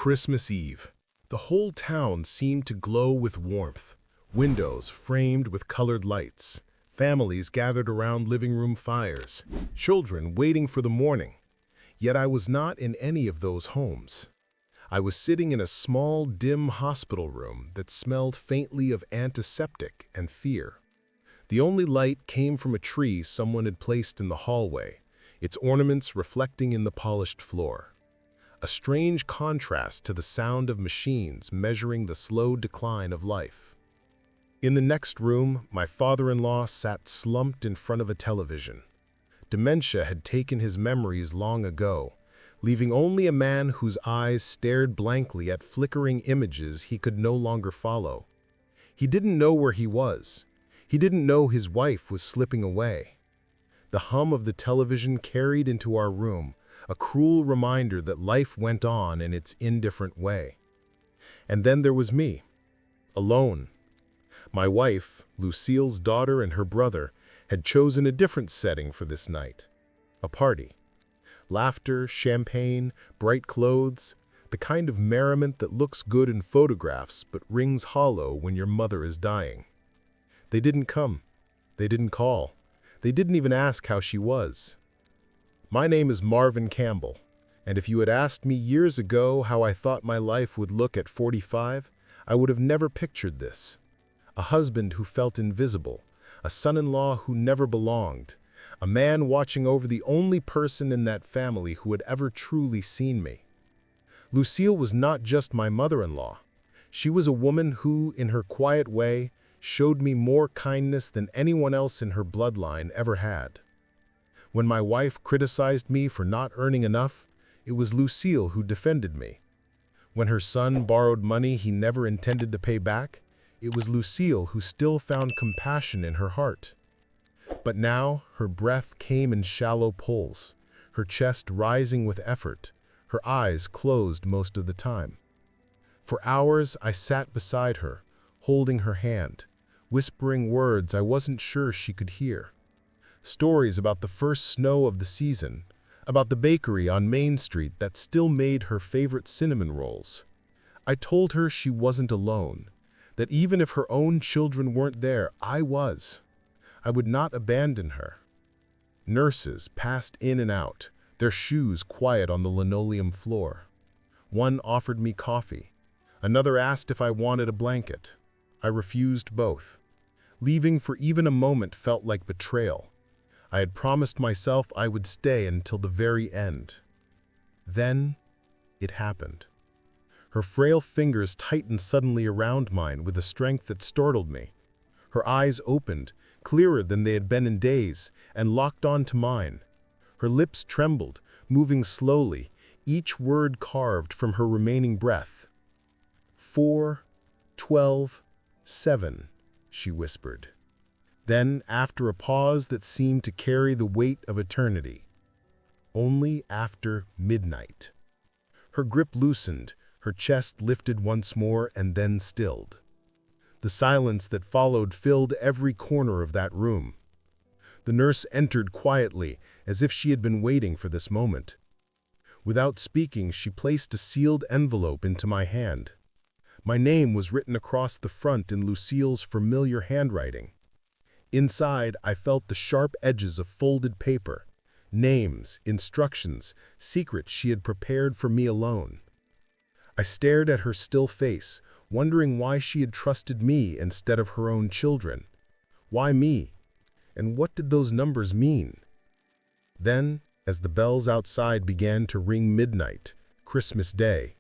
Christmas Eve. The whole town seemed to glow with warmth, windows framed with colored lights, families gathered around living room fires, children waiting for the morning. Yet I was not in any of those homes. I was sitting in a small, dim hospital room that smelled faintly of antiseptic and fear. The only light came from a tree someone had placed in the hallway, its ornaments reflecting in the polished floor. A strange contrast to the sound of machines measuring the slow decline of life. In the next room, my father-in-law sat slumped in front of a television. Dementia had taken his memories long ago, leaving only a man whose eyes stared blankly at flickering images he could no longer follow. He didn't know where he was. He didn't know his wife was slipping away. The hum of the television carried into our room, a cruel reminder that life went on in its indifferent way. And then there was me, alone. My wife, Lucille's daughter, and her brother had chosen a different setting for this night. A party. Laughter, champagne, bright clothes, the kind of merriment that looks good in photographs but rings hollow when your mother is dying. They didn't come. They didn't call. They didn't even ask how she was. My name is Marvin Campbell, and if you had asked me years ago how I thought my life would look at 45, I would have never pictured this. A husband who felt invisible, a son-in-law who never belonged, a man watching over the only person in that family who had ever truly seen me. Lucille was not just my mother-in-law. She was a woman who, in her quiet way, showed me more kindness than anyone else in her bloodline ever had. When my wife criticized me for not earning enough, it was Lucille who defended me. When her son borrowed money he never intended to pay back, it was Lucille who still found compassion in her heart. But now her breath came in shallow pulls, her chest rising with effort, her eyes closed most of the time. For hours I sat beside her, holding her hand, whispering words I wasn't sure she could hear. Stories about the first snow of the season, about the bakery on Main Street that still made her favorite cinnamon rolls. I told her she wasn't alone, that even if her own children weren't there, I was. I would not abandon her. Nurses passed in and out, their shoes quiet on the linoleum floor. One offered me coffee. Another asked if I wanted a blanket. I refused both. Leaving for even a moment felt like betrayal. I had promised myself I would stay until the very end. Then, it happened. Her frail fingers tightened suddenly around mine with a strength that startled me. Her eyes opened, clearer than they had been in days, and locked onto mine. Her lips trembled, moving slowly, each word carved from her remaining breath. 4, 12, 7, she whispered. Then, after a pause that seemed to carry the weight of eternity, only after midnight. Her grip loosened, her chest lifted once more and then stilled. The silence that followed filled every corner of that room. The nurse entered quietly, as if she had been waiting for this moment. Without speaking, she placed a sealed envelope into my hand. My name was written across the front in Lucille's familiar handwriting. Inside, I felt the sharp edges of folded paper, names, instructions, secrets she had prepared for me alone. I stared at her still face, wondering why she had trusted me instead of her own children. Why me? And what did those numbers mean? Then, as the bells outside began to ring midnight, Christmas Day,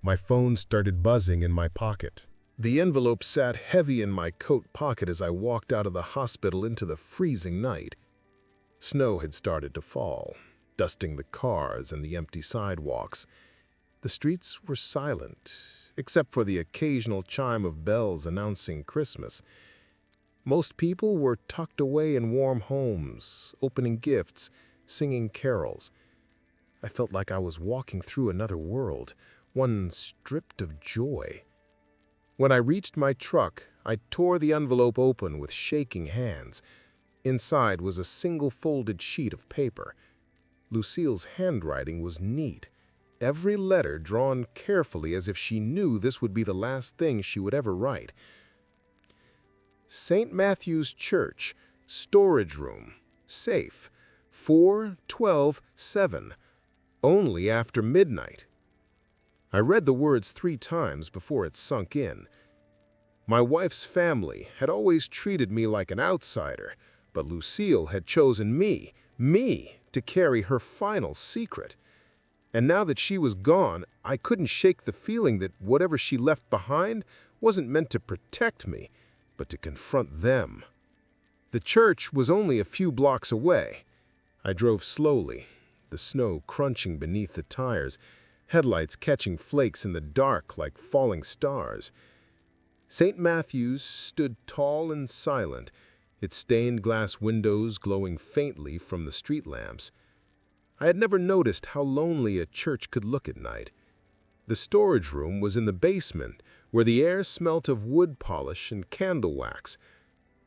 my phone started buzzing in my pocket. The envelope sat heavy in my coat pocket as I walked out of the hospital into the freezing night. Snow had started to fall, dusting the cars and the empty sidewalks. The streets were silent, except for the occasional chime of bells announcing Christmas. Most people were tucked away in warm homes, opening gifts, singing carols. I felt like I was walking through another world, one stripped of joy. When I reached my truck, I tore the envelope open with shaking hands. Inside was a single folded sheet of paper. Lucille's handwriting was neat, every letter drawn carefully as if she knew this would be the last thing she would ever write. St. Matthew's Church, storage room, safe, 4/12/7, only after midnight. I read the words 3 times before it sunk in. My wife's family had always treated me like an outsider, but Lucille had chosen me, to carry her final secret. And now that she was gone, I couldn't shake the feeling that whatever she left behind wasn't meant to protect me, but to confront them. The church was only a few blocks away. I drove slowly, the snow crunching beneath the tires, headlights catching flakes in the dark like falling stars. St. Matthew's stood tall and silent, its stained glass windows glowing faintly from the street lamps. I had never noticed how lonely a church could look at night. The storage room was in the basement, where the air smelt of wood polish and candle wax.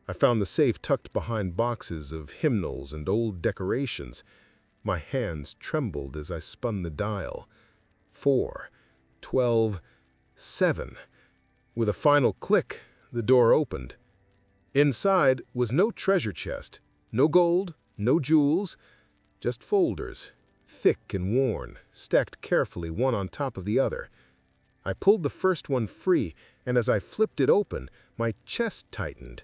I found the safe tucked behind boxes of hymnals and old decorations. My hands trembled as I spun the dial. 4/12/7. With a final click, the door opened. Inside was no treasure chest, no gold, no jewels, just folders, thick and worn, stacked carefully one on top of the other. I pulled the first one free, and as I flipped it open, my chest tightened.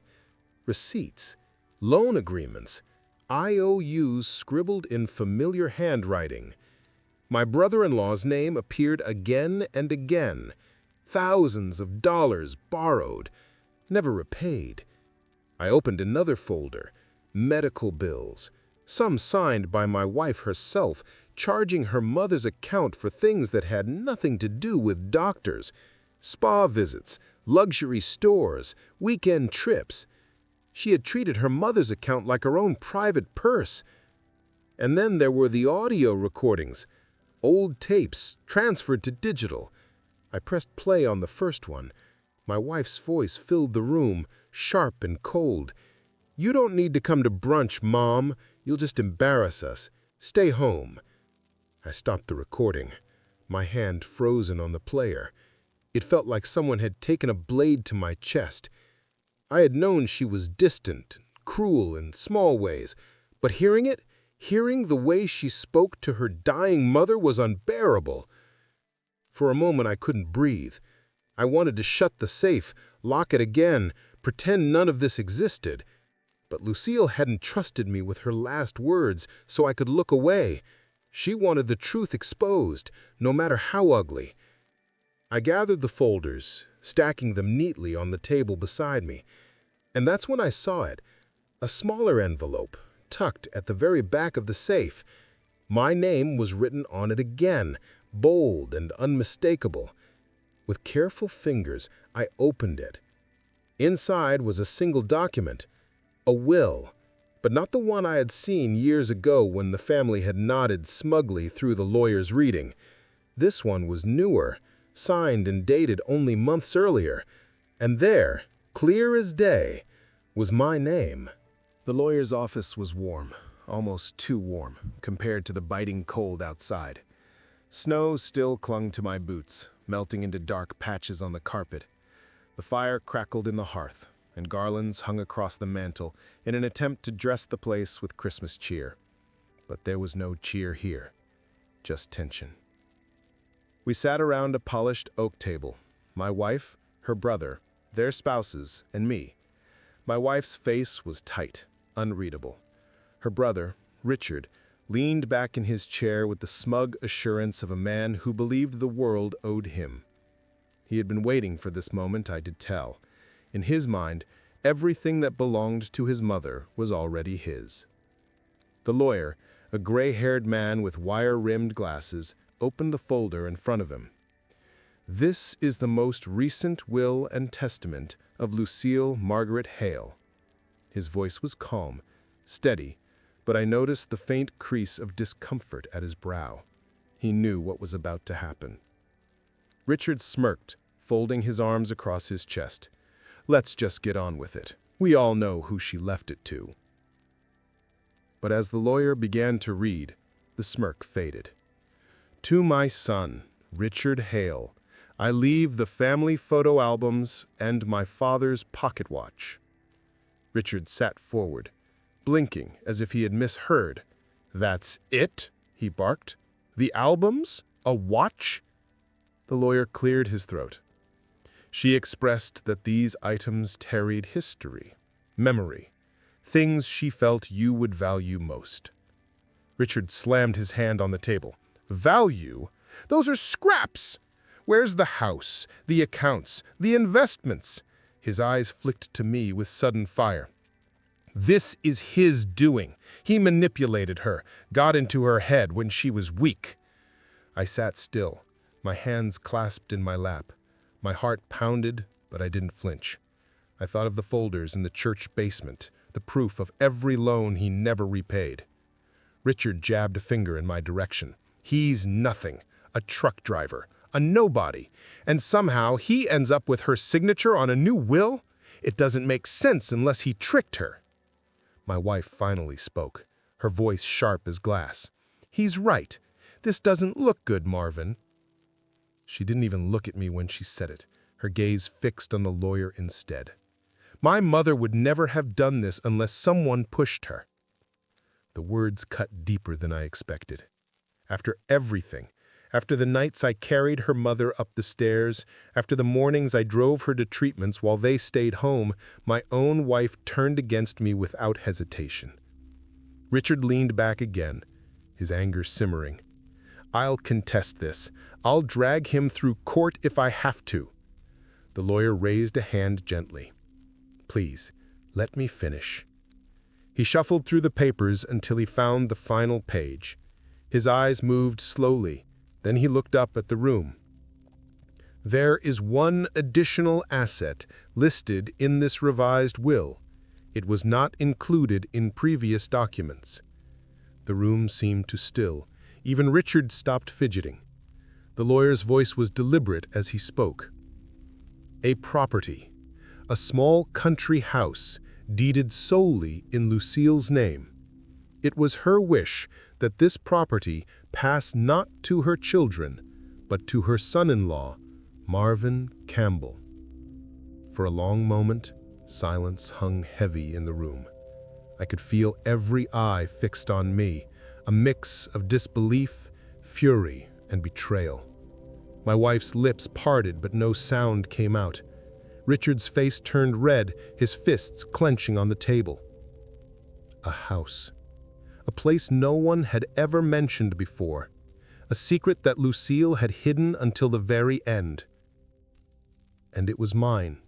Receipts, loan agreements, IOUs scribbled in familiar handwriting. My brother-in-law's name appeared again and again. Thousands of dollars borrowed, never repaid. I opened another folder, medical bills, some signed by my wife herself, charging her mother's account for things that had nothing to do with doctors, spa visits, luxury stores, weekend trips. She had treated her mother's account like her own private purse. And then there were the audio recordings, old tapes transferred to digital. I pressed play on the first one. My wife's voice filled the room, sharp and cold. "You don't need to come to brunch, Mom. You'll just embarrass us. Stay home." I stopped the recording, my hand frozen on the player. It felt like someone had taken a blade to my chest. I had known she was distant, cruel in small ways, but hearing the way she spoke to her dying mother was unbearable. For a moment I couldn't breathe. I wanted to shut the safe, lock it again, pretend none of this existed. But Lucille hadn't trusted me with her last words, so I could look away. She wanted the truth exposed, no matter how ugly. I gathered the folders, stacking them neatly on the table beside me. And that's when I saw it, a smaller envelope, tucked at the very back of the safe. My name was written on it again, bold and unmistakable. With careful fingers, I opened it. Inside was a single document, a will, but not the one I had seen years ago when the family had nodded smugly through the lawyer's reading. This one was newer, signed and dated only months earlier, and there, clear as day, was my name. The lawyer's office was warm, almost too warm, compared to the biting cold outside. Snow still clung to my boots, melting into dark patches on the carpet. The fire crackled in the hearth, and garlands hung across the mantel in an attempt to dress the place with Christmas cheer. But there was no cheer here, just tension. We sat around a polished oak table, my wife, her brother, their spouses, and me. My wife's face was tight, unreadable. Her brother, Richard, leaned back in his chair with the smug assurance of a man who believed the world owed him. He had been waiting for this moment, I could tell. In his mind, everything that belonged to his mother was already his. The lawyer, a gray-haired man with wire-rimmed glasses, opened the folder in front of him. "This is the most recent will and testament of Lucille Margaret Hale." His voice was calm, steady, but I noticed the faint crease of discomfort at his brow. He knew what was about to happen. Richard smirked, folding his arms across his chest. "Let's just get on with it. We all know who she left it to." But as the lawyer began to read, the smirk faded. To my son, Richard Hale, I leave the family photo albums and my father's pocket watch. Richard sat forward, blinking as if he had misheard. That's it? He barked. The albums? A watch? The lawyer cleared his throat. She expressed that these items carried history, memory, things she felt you would value most. Richard slammed his hand on the table. Value? Those are scraps! Where's the house, the accounts, the investments? His eyes flicked to me with sudden fire. This is his doing. He manipulated her, got into her head when she was weak. I sat still, my hands clasped in my lap. My heart pounded, but I didn't flinch. I thought of the folders in the church basement, the proof of every loan he never repaid. Richard jabbed a finger in my direction. He's nothing, a truck driver, a nobody, and somehow he ends up with her signature on a new will? It doesn't make sense unless he tricked her. My wife finally spoke, her voice sharp as glass. He's right. This doesn't look good, Marvin. She didn't even look at me when she said it, her gaze fixed on the lawyer instead. My mother would never have done this unless someone pushed her. The words cut deeper than I expected. After everything, after the nights I carried her mother up the stairs, after the mornings I drove her to treatments while they stayed home, my own wife turned against me without hesitation. Richard leaned back again, his anger simmering. I'll contest this. I'll drag him through court if I have to. The lawyer raised a hand gently. Please, let me finish. He shuffled through the papers until he found the final page. His eyes moved slowly. Then he looked up at the room. There is one additional asset listed in this revised will. It was not included in previous documents. The room seemed to still. Even Richard stopped fidgeting. The lawyer's voice was deliberate as he spoke. A property, a small country house, deeded solely in Lucille's name. It was her wish that this property pass not to her children, but to her son-in-law, Marvin Campbell. For a long moment, silence hung heavy in the room. I could feel every eye fixed on me, a mix of disbelief, fury, and betrayal. My wife's lips parted, but no sound came out. Richard's face turned red, his fists clenching on the table. A house. A place no one had ever mentioned before. A secret that Lucille had hidden until the very end. And it was mine.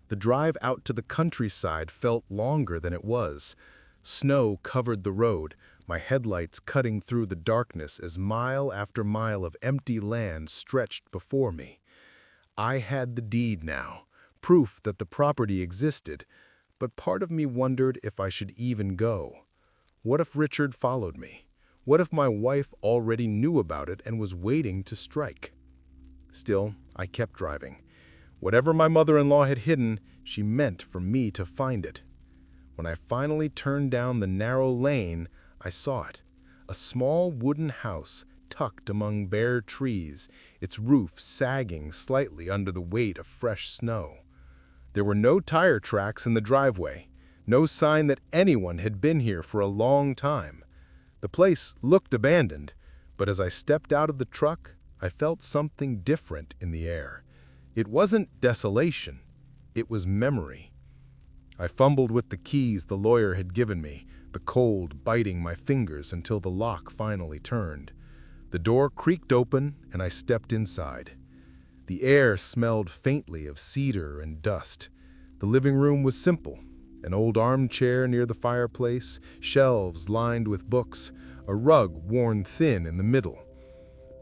The drive out to the countryside felt longer than it was. Snow covered the road, my headlights cutting through the darkness as mile after mile of empty land stretched before me. I had the deed now, proof that the property existed, but part of me wondered if I should even go. What if Richard followed me? What if my wife already knew about it and was waiting to strike? Still, I kept driving. Whatever my mother-in-law had hidden, she meant for me to find it. When I finally turned down the narrow lane, I saw it. A small wooden house tucked among bare trees, its roof sagging slightly under the weight of fresh snow. There were no tire tracks in the driveway, no sign that anyone had been here for a long time. The place looked abandoned, but as I stepped out of the truck, I felt something different in the air. It wasn't desolation, it was memory. I fumbled with the keys the lawyer had given me, the cold biting my fingers until the lock finally turned. The door creaked open and I stepped inside. The air smelled faintly of cedar and dust. The living room was simple. An old armchair near the fireplace, shelves lined with books, a rug worn thin in the middle.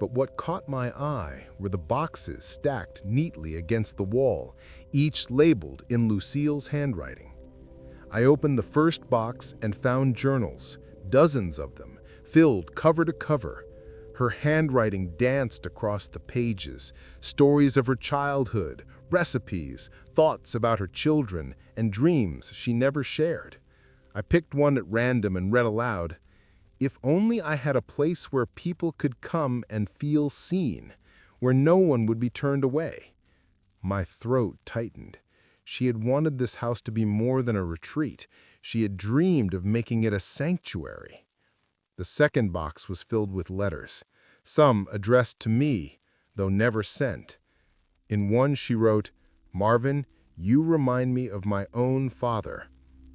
But what caught my eye were the boxes stacked neatly against the wall, each labeled in Lucille's handwriting. I opened the first box and found journals, dozens of them, filled cover to cover. Her handwriting danced across the pages, stories of her childhood, recipes, thoughts about her children, and dreams she never shared. I picked one at random and read aloud. If only I had a place where people could come and feel seen, where no one would be turned away. My throat tightened. She had wanted this house to be more than a retreat. She had dreamed of making it a sanctuary. The second box was filled with letters, some addressed to me, though never sent. In one she wrote, "Marvin, you remind me of my own father.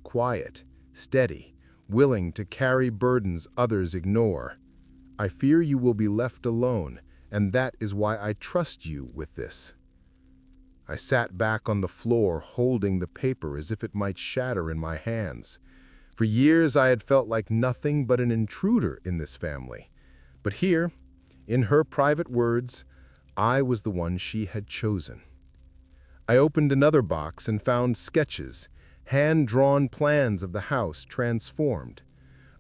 Quiet, steady, willing to carry burdens others ignore. I fear you will be left alone, and that is why I trust you with this." I sat back on the floor holding the paper as if it might shatter in my hands. For years I had felt like nothing but an intruder in this family. But here, in her private words, I was the one she had chosen. I opened another box and found sketches, hand-drawn plans of the house transformed,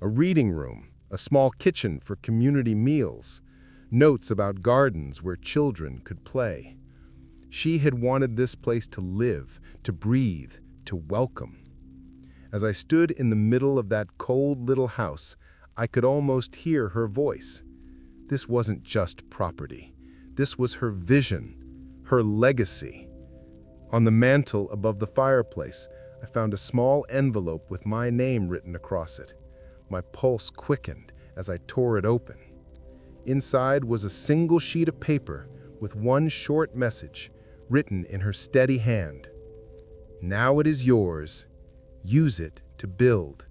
a reading room, a small kitchen for community meals, notes about gardens where children could play. She had wanted this place to live, to breathe, to welcome. As I stood in the middle of that cold little house, I could almost hear her voice. This wasn't just property. This was her vision, her legacy. On the mantel above the fireplace, I found a small envelope with my name written across it. My pulse quickened as I tore it open. Inside was a single sheet of paper with one short message, written in her steady hand. "Now it is yours. Use it to build,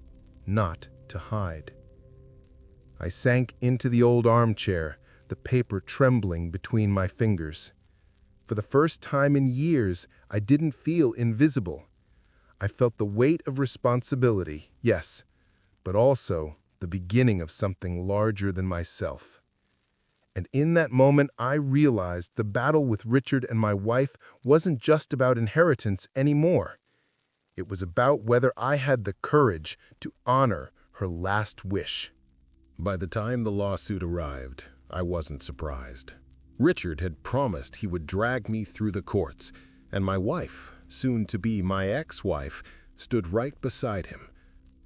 not to hide." I sank into the old armchair, the paper trembling between my fingers. For the first time in years, I didn't feel invisible. I felt the weight of responsibility, yes, but also the beginning of something larger than myself. And in that moment, I realized the battle with Richard and my wife wasn't just about inheritance anymore. It was about whether I had the courage to honor her last wish. By the time the lawsuit arrived, I wasn't surprised. Richard had promised he would drag me through the courts, and my wife, soon to be my ex-wife, stood right beside him.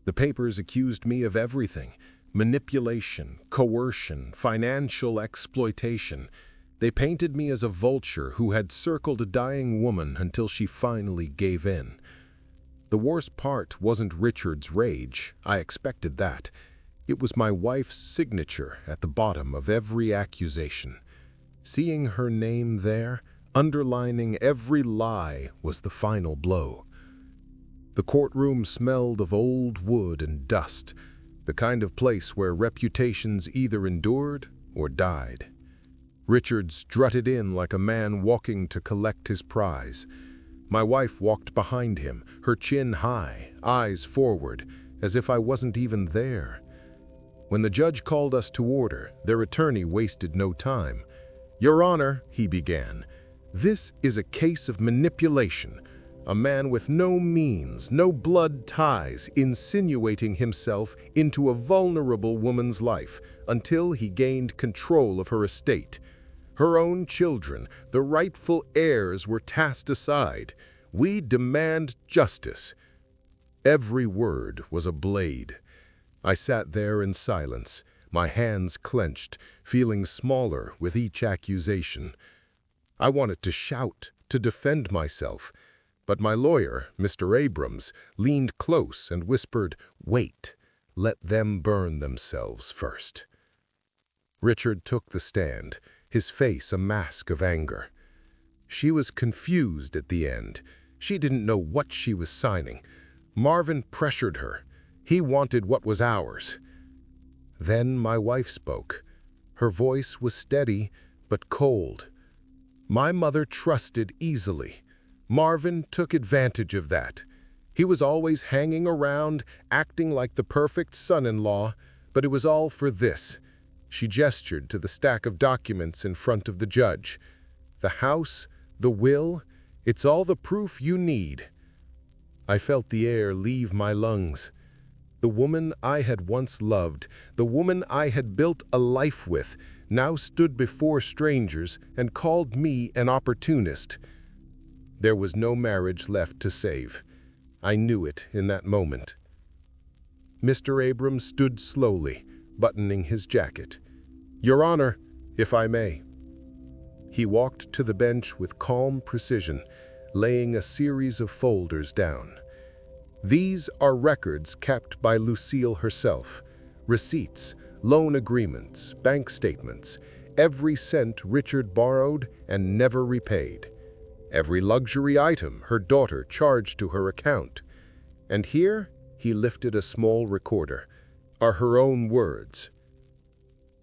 The papers accused me of everything: manipulation, coercion, financial exploitation. They painted me as a vulture who had circled a dying woman until she finally gave in. The worst part wasn't Richard's rage. I expected that. It was my wife's signature at the bottom of every accusation. Seeing her name there, underlining every lie, was the final blow. The courtroom smelled of old wood and dust, the kind of place where reputations either endured or died. Richard strutted in like a man walking to collect his prize. My wife walked behind him, her chin high, eyes forward, as if I wasn't even there. When the judge called us to order, their attorney wasted no time. "Your Honor," he began, "this is a case of manipulation. A man with no means, no blood ties, insinuating himself into a vulnerable woman's life until he gained control of her estate. Her own children, the rightful heirs, were cast aside. We demand justice." Every word was a blade. I sat there in silence, my hands clenched, feeling smaller with each accusation. I wanted to shout, to defend myself, but my lawyer, Mr. Abrams, leaned close and whispered, "Wait, let them burn themselves first." Richard took the stand, his face a mask of anger. She was confused at the end. She didn't know what she was signing. Marvin pressured her. He wanted what was ours. Then my wife spoke. Her voice was steady, but cold. "My mother trusted easily. Marvin took advantage of that. He was always hanging around, acting like the perfect son-in-law, but it was all for this." She gestured to the stack of documents in front of the judge. "The house, the will, it's all the proof you need." I felt the air leave my lungs. The woman I had once loved, the woman I had built a life with, now stood before strangers and called me an opportunist. There was no marriage left to save. I knew it in that moment. Mr. Abrams stood slowly, buttoning his jacket. "Your Honor, if I may." He walked to the bench with calm precision, laying a series of folders down. "These are records kept by Lucille herself. Receipts, loan agreements, bank statements, every cent Richard borrowed and never repaid. Every luxury item her daughter charged to her account. And here," he lifted a small recorder, "are her own words."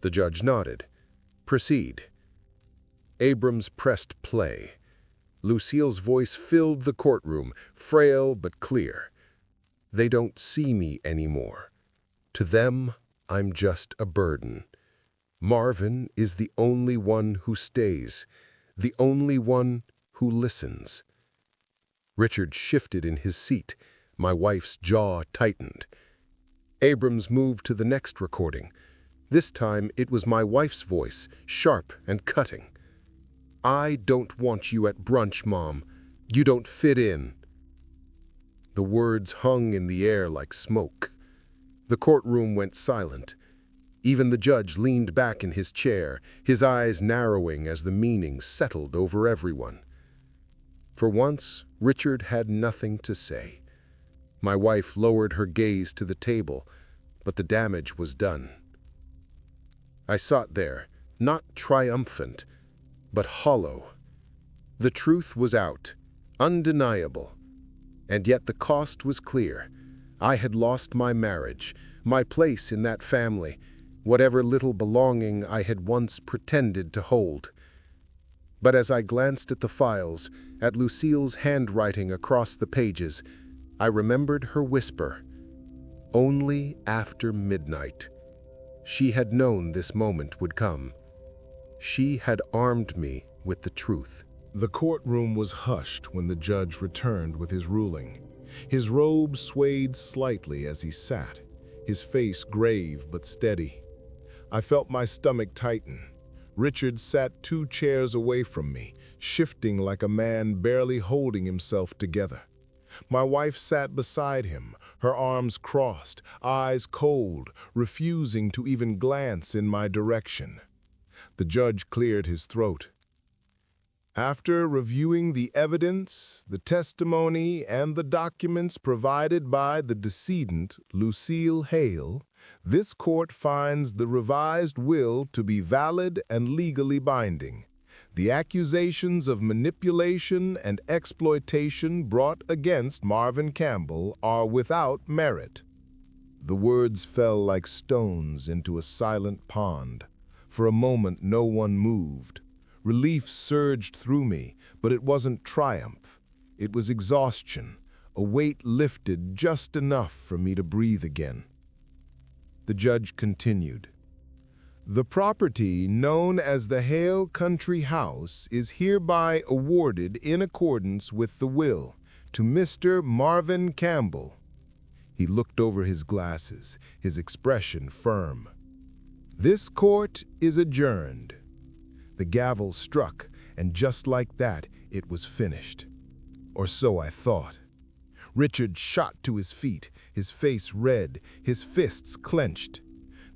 The judge nodded. "Proceed." Abrams pressed play. Lucille's voice filled the courtroom, frail but clear. "They don't see me anymore. To them, I'm just a burden. Marvin is the only one who stays, the only one who listens." Richard shifted in his seat. My wife's jaw tightened. Abrams moved to the next recording. This time it was my wife's voice, sharp and cutting. "I don't want you at brunch, Mom. You don't fit in." The words hung in the air like smoke. The courtroom went silent. Even the judge leaned back in his chair, his eyes narrowing as the meaning settled over everyone. For once, Richard had nothing to say. My wife lowered her gaze to the table, but the damage was done. I sat there, not triumphant, but hollow. The truth was out, undeniable. And yet the cost was clear. I had lost my marriage, my place in that family, whatever little belonging I had once pretended to hold. But as I glanced at the files, at Lucille's handwriting across the pages, I remembered her whisper. Only after midnight. She had known this moment would come. She had armed me with the truth. The courtroom was hushed when the judge returned with his ruling. His robe swayed slightly as he sat, his face grave but steady. I felt my stomach tighten. Richard sat 2 chairs away from me, shifting like a man barely holding himself together. My wife sat beside him, her arms crossed, eyes cold, refusing to even glance in my direction. The judge cleared his throat. "After reviewing the evidence, the testimony, and the documents provided by the decedent, Lucille Hale, this court finds the revised will to be valid and legally binding. The accusations of manipulation and exploitation brought against Marvin Campbell are without merit." The words fell like stones into a silent pond. For a moment, no one moved. Relief surged through me, but it wasn't triumph. It was exhaustion, a weight lifted just enough for me to breathe again. The judge continued. "The property known as the Hale Country House is hereby awarded in accordance with the will to Mr. Marvin Campbell." He looked over his glasses, his expression firm. "This court is adjourned." The gavel struck, and just like that, it was finished. Or so I thought. Richard shot to his feet, his face red, his fists clenched.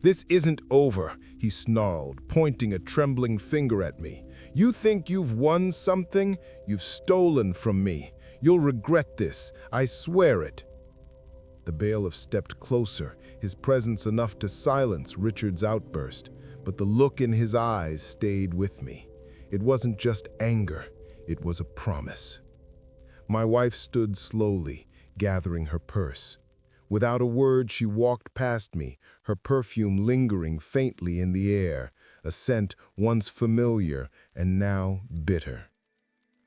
"This isn't over," he snarled, pointing a trembling finger at me. "You think you've won something? You've stolen from me. You'll regret this, I swear it." The bailiff stepped closer, his presence enough to silence Richard's outburst, but the look in his eyes stayed with me. It wasn't just anger, it was a promise. My wife stood slowly, gathering her purse. Without a word, she walked past me, her perfume lingering faintly in the air, a scent once familiar and now bitter.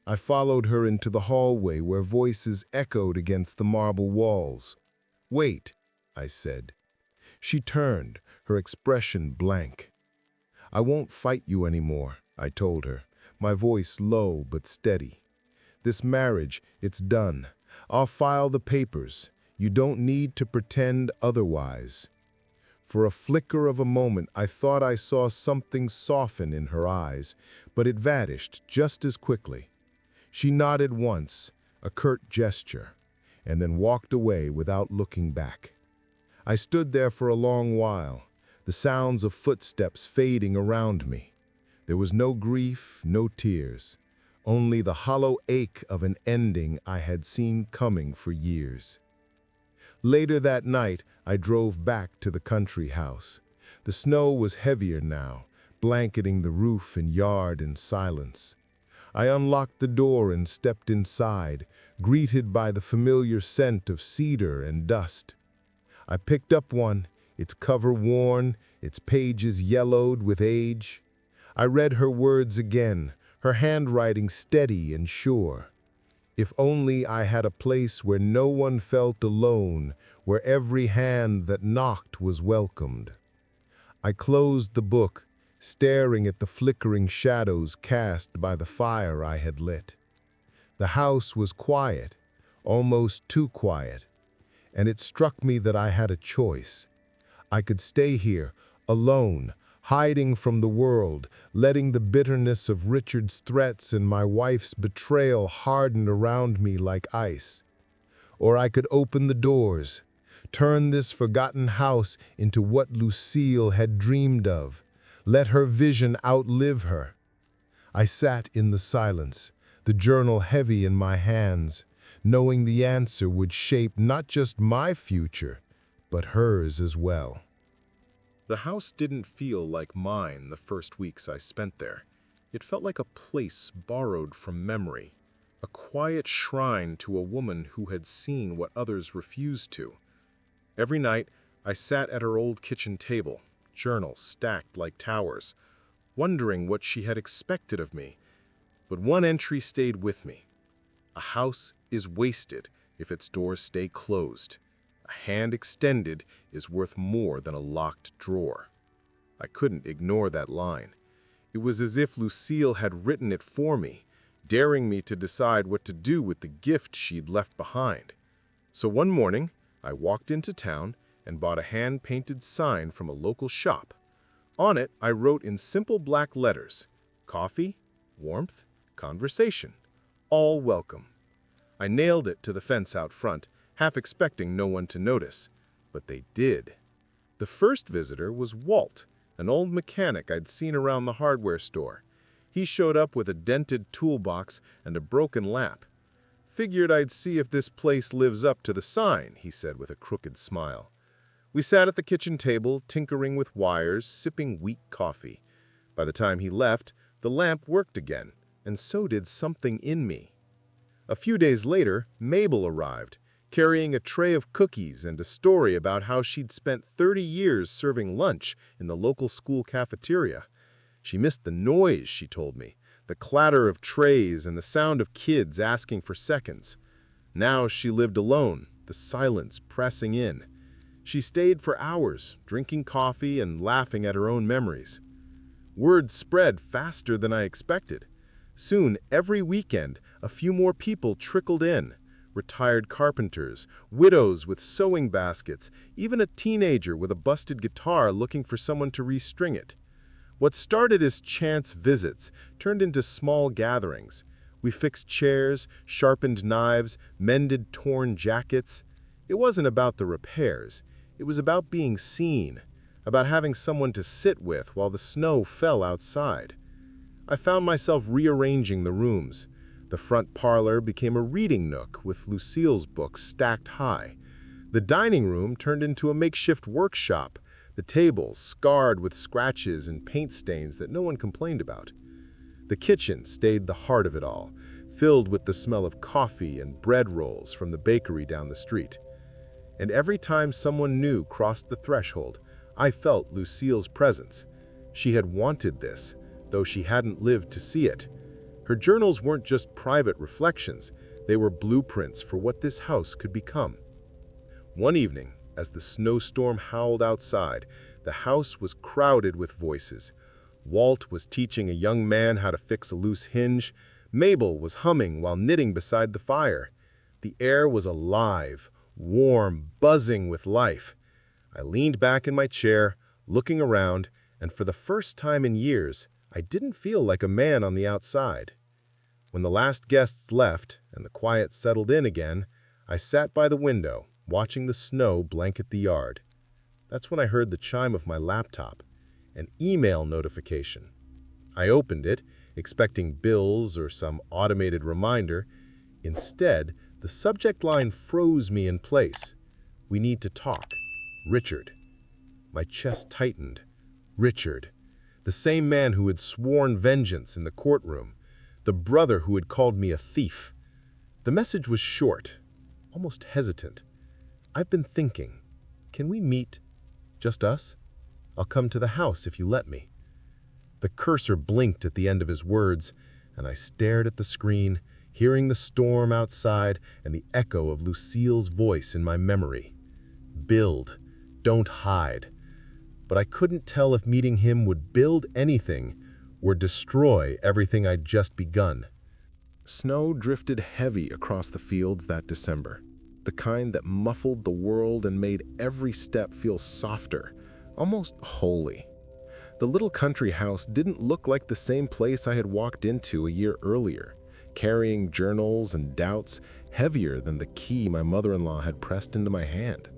I followed her into the hallway where voices echoed against the marble walls. "Wait," I said. She turned, her expression blank. "I won't fight you anymore," I told her, my voice low but steady. "This marriage, it's done. I'll file the papers. You don't need to pretend otherwise." For a flicker of a moment, I thought I saw something soften in her eyes, but it vanished just as quickly. She nodded once, a curt gesture, and then walked away without looking back. I stood there for a long while, the sounds of footsteps fading around me. There was no grief, no tears, only the hollow ache of an ending I had seen coming for years. Later that night, I drove back to the country house. The snow was heavier now, blanketing the roof and yard in silence. I unlocked the door and stepped inside, greeted by the familiar scent of cedar and dust. I picked up one, its cover worn, its pages yellowed with age. I read her words again, her handwriting steady and sure. If only I had a place where no one felt alone, where every hand that knocked was welcomed. I closed the book, staring at the flickering shadows cast by the fire I had lit. The house was quiet, almost too quiet, and it struck me that I had a choice. I could stay here, alone, hiding from the world, letting the bitterness of Richard's threats and my wife's betrayal harden around me like ice. Or I could open the doors, turn this forgotten house into what Lucille had dreamed of, let her vision outlive her. I sat in the silence, the journal heavy in my hands, knowing the answer would shape not just my future, but hers as well. The house didn't feel like mine the first weeks I spent there. It felt like a place borrowed from memory, a quiet shrine to a woman who had seen what others refused to. Every night, I sat at her old kitchen table, journals stacked like towers, wondering what she had expected of me. But one entry stayed with me. A house is wasted if its doors stay closed. A hand extended is worth more than a locked drawer. I couldn't ignore that line. It was as if Lucille had written it for me, daring me to decide what to do with the gift she'd left behind. So one morning, I walked into town and bought a hand-painted sign from a local shop. On it, I wrote in simple black letters, "Coffee, warmth, conversation, all welcome." I nailed it to the fence out front, half expecting no one to notice, but they did. The first visitor was Walt, an old mechanic I'd seen around the hardware store. He showed up with a dented toolbox and a broken lamp. "Figured I'd see if this place lives up to the sign," he said with a crooked smile. We sat at the kitchen table, tinkering with wires, sipping weak coffee. By the time he left, the lamp worked again, and so did something in me. A few days later, Mabel arrived, carrying a tray of cookies and a story about how she'd spent 30 years serving lunch in the local school cafeteria. She missed the noise, she told me, the clatter of trays and the sound of kids asking for seconds. Now she lived alone, the silence pressing in. She stayed for hours, drinking coffee and laughing at her own memories. Word spread faster than I expected. Soon, every weekend, a few more people trickled in. Retired carpenters, widows with sewing baskets, even a teenager with a busted guitar looking for someone to restring it. What started as chance visits turned into small gatherings. We fixed chairs, sharpened knives, mended torn jackets. It wasn't about the repairs. It was about being seen, about having someone to sit with while the snow fell outside. I found myself rearranging the rooms. The front parlor became a reading nook with Lucille's books stacked high. The dining room turned into a makeshift workshop, the tables scarred with scratches and paint stains that no one complained about. The kitchen stayed the heart of it all, filled with the smell of coffee and bread rolls from the bakery down the street. And every time someone new crossed the threshold, I felt Lucille's presence. She had wanted this, though she hadn't lived to see it. Her journals weren't just private reflections, they were blueprints for what this house could become. One evening, as the snowstorm howled outside, the house was crowded with voices. Walt was teaching a young man how to fix a loose hinge. Mabel was humming while knitting beside the fire. The air was alive, warm, buzzing with life. I leaned back in my chair, looking around, and for the first time in years, I didn't feel like a man on the outside. When the last guests left and the quiet settled in again, I sat by the window, watching the snow blanket the yard. That's when I heard the chime of my laptop, an email notification. I opened it, expecting bills or some automated reminder. Instead, the subject line froze me in place. "We need to talk. Richard." My chest tightened. Richard. The same man who had sworn vengeance in the courtroom. The brother who had called me a thief. The message was short, almost hesitant. "I've been thinking. Can we meet? Just us? I'll come to the house if you let me." The cursor blinked at the end of his words, and I stared at the screen, hearing the storm outside and the echo of Lucille's voice in my memory. "Build. Don't hide." But I couldn't tell if meeting him would build anything or destroy everything I'd just begun. Snow drifted heavy across the fields that December, the kind that muffled the world and made every step feel softer, almost holy. The little country house didn't look like the same place I had walked into a year earlier, carrying journals and doubts heavier than the key my mother-in-law had pressed into my hand.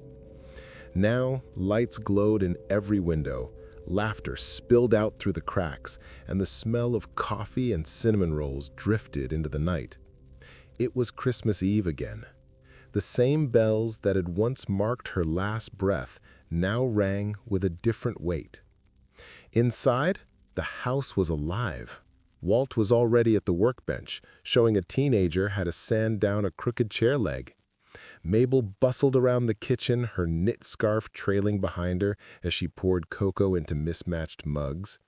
Now, lights glowed in every window, laughter spilled out through the cracks, and the smell of coffee and cinnamon rolls drifted into the night. It was Christmas Eve again. The same bells that had once marked her last breath now rang with a different weight. Inside, the house was alive. Walt was already at the workbench, showing a teenager how to sand down a crooked chair leg. Mabel bustled around the kitchen, her knit scarf trailing behind her as she poured cocoa into mismatched mugs.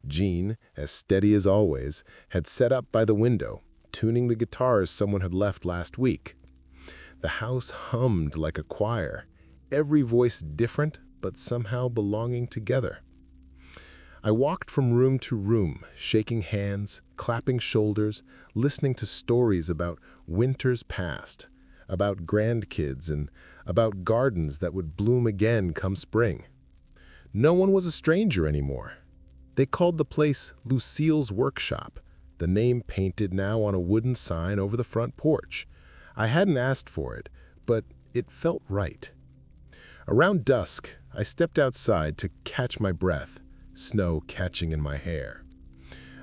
Jean, as steady as always, had set up by the window, tuning the guitars someone had left last week. The house hummed like a choir, every voice different but somehow belonging together. I walked from room to room, shaking hands, clapping shoulders, listening to stories about winters past, about grandkids, and about gardens that would bloom again come spring. No one was a stranger anymore. They called the place Lucille's Workshop, the name painted now on a wooden sign over the front porch. I hadn't asked for it, but it felt right. Around dusk, I stepped outside to catch my breath, snow catching in my hair.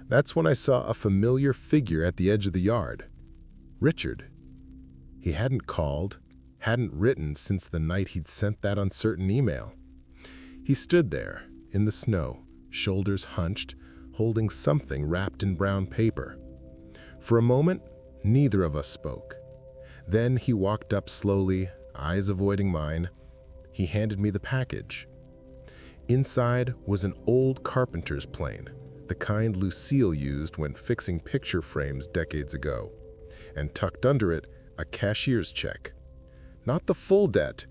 That's when I saw a familiar figure at the edge of the yard. Richard. He hadn't called, hadn't written since the night he'd sent that uncertain email. He stood there, in the snow, shoulders hunched, holding something wrapped in brown paper. For a moment, neither of us spoke. Then he walked up slowly, eyes avoiding mine. He handed me the package. Inside was an old carpenter's plane, the kind Lucille used when fixing picture frames decades ago, and tucked under it, a cashier's check. Not the full debt,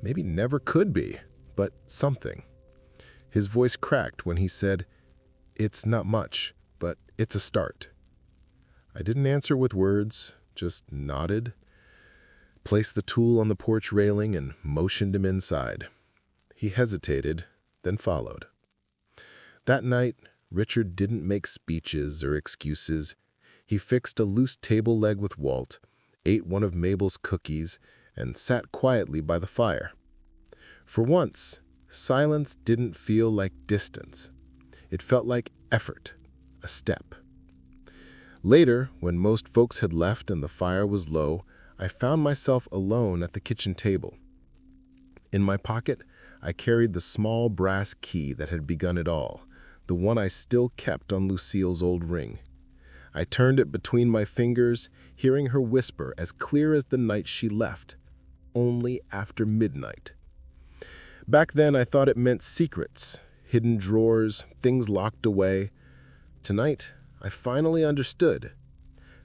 maybe never could be, but something. His voice cracked when he said, "It's not much, but it's a start." I didn't answer with words, just nodded, placed the tool on the porch railing, and motioned him inside. He hesitated, then followed. That night, Richard didn't make speeches or excuses. He fixed a loose table leg with Walt, ate one of Mabel's cookies, and sat quietly by the fire. For once, silence didn't feel like distance. It felt like effort, a step. Later, when most folks had left and the fire was low, I found myself alone at the kitchen table. In my pocket, I carried the small brass key that had begun it all, the one I still kept on Lucille's old ring. I turned it between my fingers, hearing her whisper as clear as the night she left, "Only after midnight." Back then, I thought it meant secrets, hidden drawers, things locked away. Tonight, I finally understood.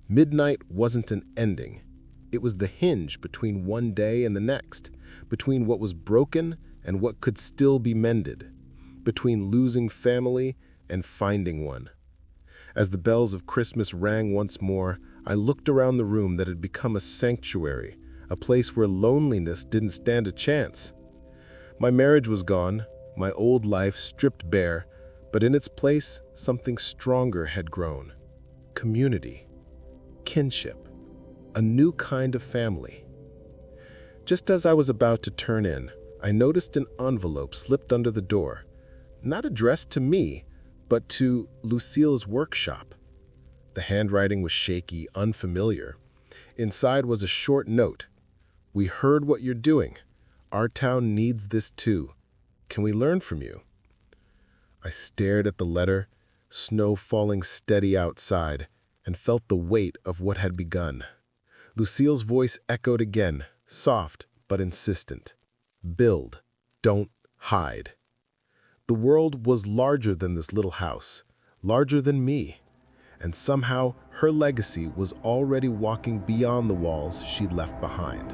Midnight wasn't an ending. It was the hinge between one day and the next, between what was broken and what could still be mended, between losing family and finding one. As the bells of Christmas rang once more, I looked around the room that had become a sanctuary, a place where loneliness didn't stand a chance. My marriage was gone, my old life stripped bare, but in its place, something stronger had grown. Community, kinship, a new kind of family. Just as I was about to turn in, I noticed an envelope slipped under the door, not addressed to me, but to Lucille's workshop. The handwriting was shaky, unfamiliar. Inside was a short note. "We heard what you're doing. Our town needs this too. Can we learn from you?" I stared at the letter, snow falling steady outside, and felt the weight of what had begun. Lucille's voice echoed again, soft but insistent. "Build, don't hide." The world was larger than this little house, larger than me, and somehow her legacy was already walking beyond the walls she'd left behind.